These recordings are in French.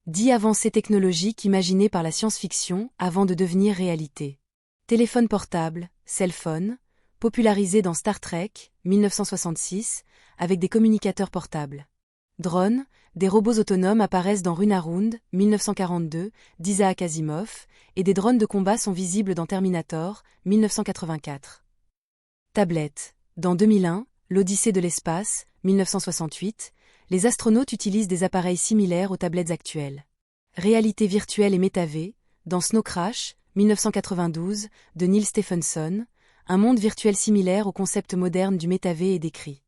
10 avancées technologiques imaginées par la science-fiction avant de devenir réalité. Téléphone portable, cell phone, popularisé dans Star Trek, 1966, avec des communicateurs portables. Drones, des robots autonomes apparaissent dans Runaround, 1942, d'Isaac Asimov, et des drones de combat sont visibles dans Terminator, 1984. Tablette. Dans 2001, l'Odyssée de l'espace, 1968, les astronautes utilisent des appareils similaires aux tablettes actuelles. Réalité virtuelle et métavée, dans Snow Crash, 1992, de Neil Stephenson, un monde virtuel similaire au concept moderne du métavée est décrit.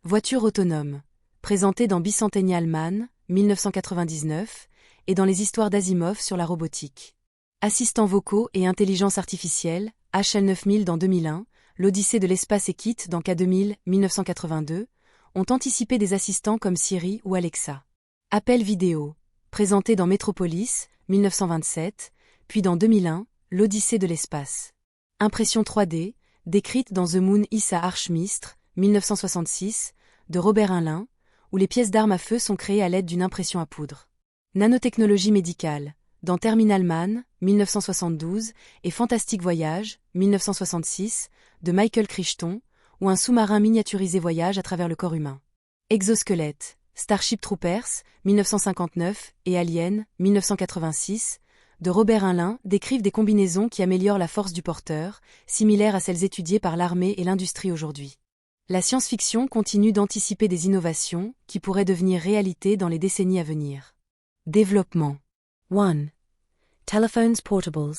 Voiture autonome, présentée dans Bicentennial Man, 1999, et dans les histoires d'Asimov sur la robotique. Assistants vocaux et intelligence artificielle, HL9000 dans 2001, l'Odyssée de l'espace et Kit dans K2000, 1982, ont anticipé des assistants comme Siri ou Alexa. Appel vidéo, présenté dans Metropolis, 1927, puis dans 2001, l'Odyssée de l'espace. Impression 3D, décrite dans The Moon is a Archmistre, 1966, de Robert Heinlein, où les pièces d'armes à feu sont créées à l'aide d'une impression à poudre. Nanotechnologie médicale, dans Terminal Man, 1972, et Fantastique Voyage, 1966, de Michael Crichton, où un sous-marin miniaturisé voyage à travers le corps humain. Exosquelette, Starship Troopers, 1959, et Alien, 1986, de Robert Heinlein, décrivent des combinaisons qui améliorent la force du porteur, similaires à celles étudiées par l'armée et l'industrie aujourd'hui. La science-fiction continue d'anticiper des innovations qui pourraient devenir réalité dans les décennies à venir. Développement. 1. Telephones portables.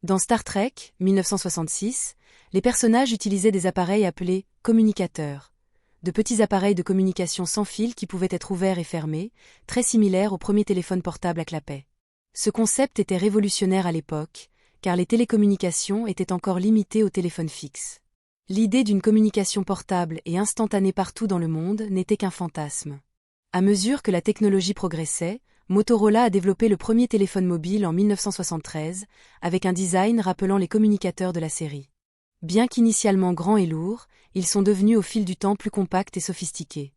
Dans Star Trek, 1966, les personnages utilisaient des appareils appelés communicateurs, de petits appareils de communication sans fil qui pouvaient être ouverts et fermés, très similaires aux premiers téléphones portables à clapet. Ce concept était révolutionnaire à l'époque, car les télécommunications étaient encore limitées aux téléphones fixes. L'idée d'une communication portable et instantanée partout dans le monde n'était qu'un fantasme. À mesure que la technologie progressait, Motorola a développé le premier téléphone mobile en 1973, avec un design rappelant les communicateurs de la série. Bien qu'initialement grands et lourds, ils sont devenus au fil du temps plus compacts et sophistiqués.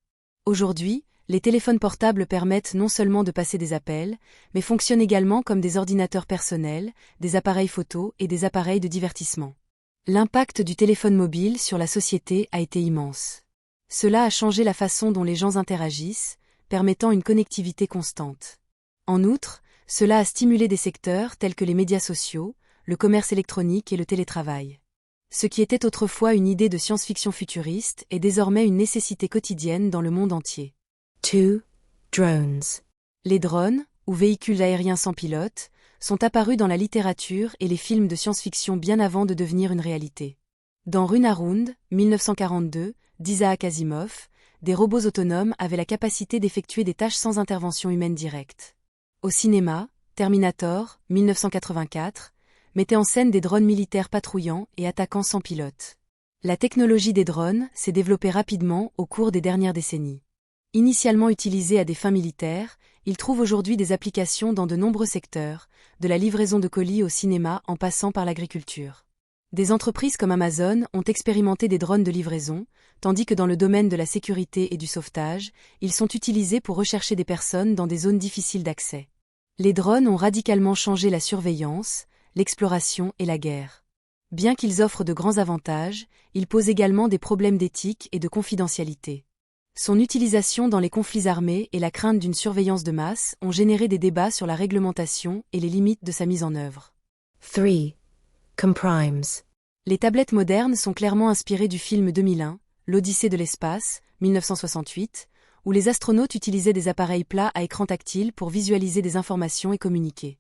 Aujourd'hui, les téléphones portables permettent non seulement de passer des appels, mais fonctionnent également comme des ordinateurs personnels, des appareils photo et des appareils de divertissement. L'impact du téléphone mobile sur la société a été immense. Cela a changé la façon dont les gens interagissent, permettant une connectivité constante. En outre, cela a stimulé des secteurs tels que les médias sociaux, le commerce électronique et le télétravail. Ce qui était autrefois une idée de science-fiction futuriste est désormais une nécessité quotidienne dans le monde entier. 2. Drones. Les drones, ou véhicules aériens sans pilote, sont apparus dans la littérature et les films de science-fiction bien avant de devenir une réalité. Dans Runaround, 1942, d'Isaac Asimov, des robots autonomes avaient la capacité d'effectuer des tâches sans intervention humaine directe. Au cinéma, Terminator, 1984, mettait en scène des drones militaires patrouillant et attaquant sans pilote. La technologie des drones s'est développée rapidement au cours des dernières décennies. Initialement utilisés à des fins militaires, ils trouvent aujourd'hui des applications dans de nombreux secteurs, de la livraison de colis au cinéma en passant par l'agriculture. Des entreprises comme Amazon ont expérimenté des drones de livraison, tandis que dans le domaine de la sécurité et du sauvetage, ils sont utilisés pour rechercher des personnes dans des zones difficiles d'accès. Les drones ont radicalement changé la surveillance, l'exploration et la guerre. Bien qu'ils offrent de grands avantages, ils posent également des problèmes d'éthique et de confidentialité. Son utilisation dans les conflits armés et la crainte d'une surveillance de masse ont généré des débats sur la réglementation et les limites de sa mise en œuvre. 3. Comprimes. Les tablettes modernes sont clairement inspirées du film 2001, l'Odyssée de l'espace, 1968, où les astronautes utilisaient des appareils plats à écran tactile pour visualiser des informations et communiquer.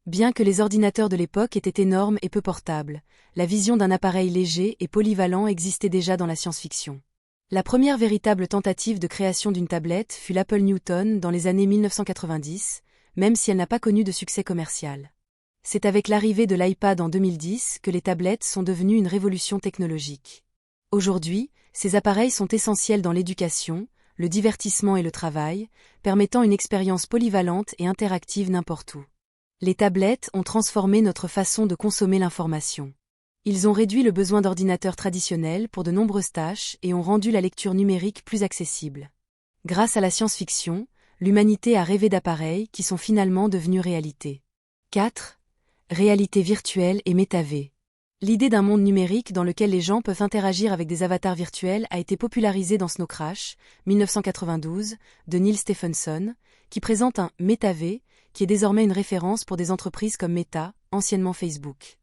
Bien que les ordinateurs de l'époque étaient énormes et peu portables, la vision d'un appareil léger et polyvalent existait déjà dans la science-fiction. La première véritable tentative de création d'une tablette fut l'Apple Newton dans les années 1990, même si elle n'a pas connu de succès commercial. C'est avec l'arrivée de l'iPad en 2010 que les tablettes sont devenues une révolution technologique. Aujourd'hui, ces appareils sont essentiels dans l'éducation, le divertissement et le travail, permettant une expérience polyvalente et interactive n'importe où. Les tablettes ont transformé notre façon de consommer l'information. Ils ont réduit le besoin d'ordinateurs traditionnels pour de nombreuses tâches et ont rendu la lecture numérique plus accessible. Grâce à la science-fiction, l'humanité a rêvé d'appareils qui sont finalement devenus réalité. 4. Réalité virtuelle et métavers. L'idée d'un monde numérique dans lequel les gens peuvent interagir avec des avatars virtuels a été popularisée dans Snow Crash, 1992, de Neil Stephenson, qui présente un métavers, qui est désormais une référence pour des entreprises comme Meta, anciennement Facebook.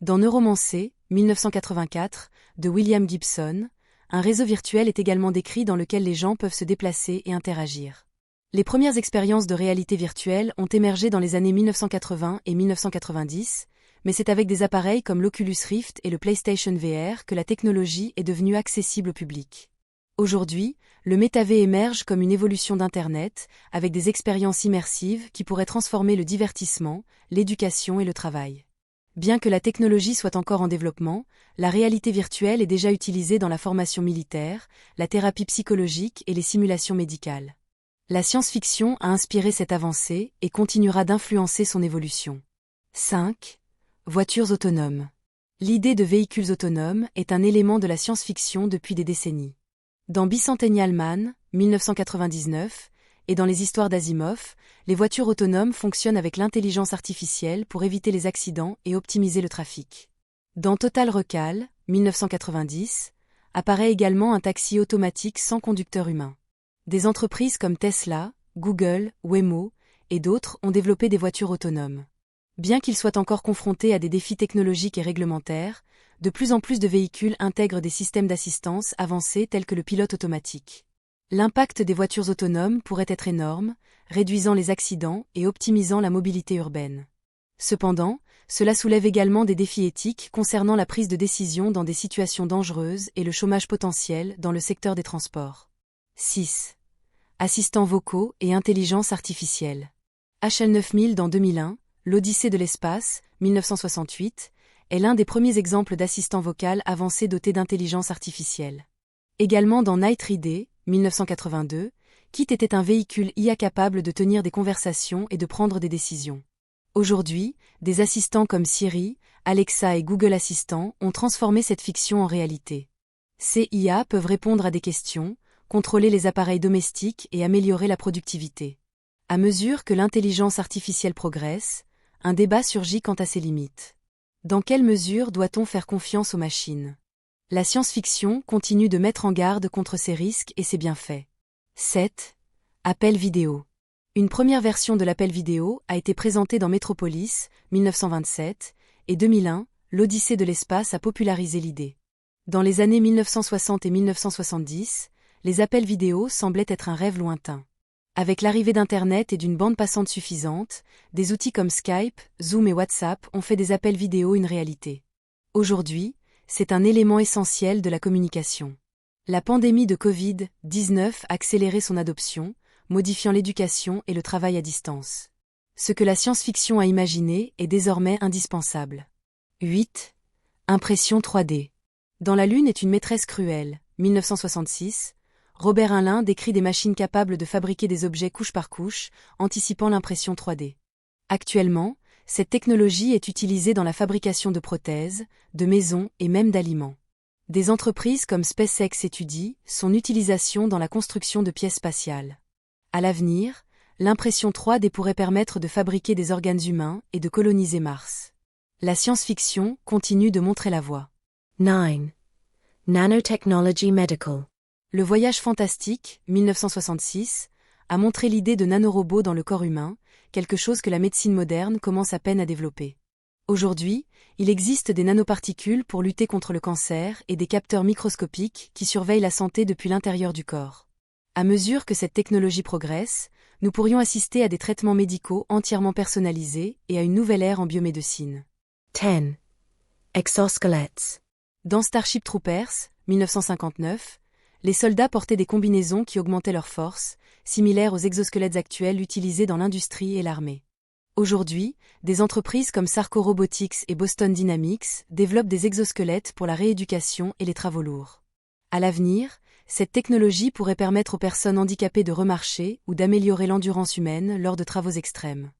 Dans Neuromancer, 1984, de William Gibson, un réseau virtuel est également décrit dans lequel les gens peuvent se déplacer et interagir. Les premières expériences de réalité virtuelle ont émergé dans les années 1980 et 1990, mais c'est avec des appareils comme l'Oculus Rift et le PlayStation VR que la technologie est devenue accessible au public. Aujourd'hui, le métavers émerge comme une évolution d'Internet, avec des expériences immersives qui pourraient transformer le divertissement, l'éducation et le travail. Bien que la technologie soit encore en développement, la réalité virtuelle est déjà utilisée dans la formation militaire, la thérapie psychologique et les simulations médicales. La science-fiction a inspiré cette avancée et continuera d'influencer son évolution. 5. Voitures autonomes. L'idée de véhicules autonomes est un élément de la science-fiction depuis des décennies. Dans Bicentennial Man, 1999, et dans les histoires d'Asimov, les voitures autonomes fonctionnent avec l'intelligence artificielle pour éviter les accidents et optimiser le trafic. Dans Total Recall, 1990, apparaît également un taxi automatique sans conducteur humain. Des entreprises comme Tesla, Google, Waymo et d'autres ont développé des voitures autonomes. Bien qu'ils soient encore confrontés à des défis technologiques et réglementaires, de plus en plus de véhicules intègrent des systèmes d'assistance avancés tels que le pilote automatique. L'impact des voitures autonomes pourrait être énorme, réduisant les accidents et optimisant la mobilité urbaine. Cependant, cela soulève également des défis éthiques concernant la prise de décision dans des situations dangereuses et le chômage potentiel dans le secteur des transports. 6. Assistants vocaux et intelligence artificielle. HL9000 dans 2001, L'Odyssée de l'espace, 1968, est l'un des premiers exemples d'assistant vocal avancé doté d'intelligence artificielle. Également dans Night Ride, 1982, KITT était un véhicule IA capable de tenir des conversations et de prendre des décisions. Aujourd'hui, des assistants comme Siri, Alexa et Google Assistant ont transformé cette fiction en réalité. Ces IA peuvent répondre à des questions, contrôler les appareils domestiques et améliorer la productivité. À mesure que l'intelligence artificielle progresse, un débat surgit quant à ses limites. Dans quelle mesure doit-on faire confiance aux machines ? La science-fiction continue de mettre en garde contre ces risques et ses bienfaits. 7. Appel vidéo. Une première version de l'appel vidéo a été présentée dans Metropolis, 1927, et 2001, L'Odyssée de l'espace a popularisé l'idée. Dans les années 1960 et 1970, les appels vidéo semblaient être un rêve lointain. Avec l'arrivée d'Internet et d'une bande passante suffisante, des outils comme Skype, Zoom et WhatsApp ont fait des appels vidéo une réalité. Aujourd'hui, c'est un élément essentiel de la communication. La pandémie de Covid-19 a accéléré son adoption, modifiant l'éducation et le travail à distance. Ce que la science-fiction a imaginé est désormais indispensable. 8. Impression 3D. Dans la Lune est une maîtresse cruelle, 1966, Robert Heinlein décrit des machines capables de fabriquer des objets couche par couche, anticipant l'impression 3D. Actuellement, cette technologie est utilisée dans la fabrication de prothèses, de maisons et même d'aliments. Des entreprises comme SpaceX étudient son utilisation dans la construction de pièces spatiales. À l'avenir, l'impression 3D pourrait permettre de fabriquer des organes humains et de coloniser Mars. La science-fiction continue de montrer la voie. 9. Nanotechnology Medical. Le voyage fantastique, 1966, a montré l'idée de nanorobots dans le corps humain, quelque chose que la médecine moderne commence à peine à développer. Aujourd'hui, il existe des nanoparticules pour lutter contre le cancer et des capteurs microscopiques qui surveillent la santé depuis l'intérieur du corps. À mesure que cette technologie progresse, nous pourrions assister à des traitements médicaux entièrement personnalisés et à une nouvelle ère en biomédecine. 10. Exosquelettes. Dans Starship Troopers, 1959, les soldats portaient des combinaisons qui augmentaient leur force, similaires aux exosquelettes actuels utilisés dans l'industrie et l'armée. Aujourd'hui, des entreprises comme Sarco Robotics et Boston Dynamics développent des exosquelettes pour la rééducation et les travaux lourds. À l'avenir, cette technologie pourrait permettre aux personnes handicapées de remarcher ou d'améliorer l'endurance humaine lors de travaux extrêmes.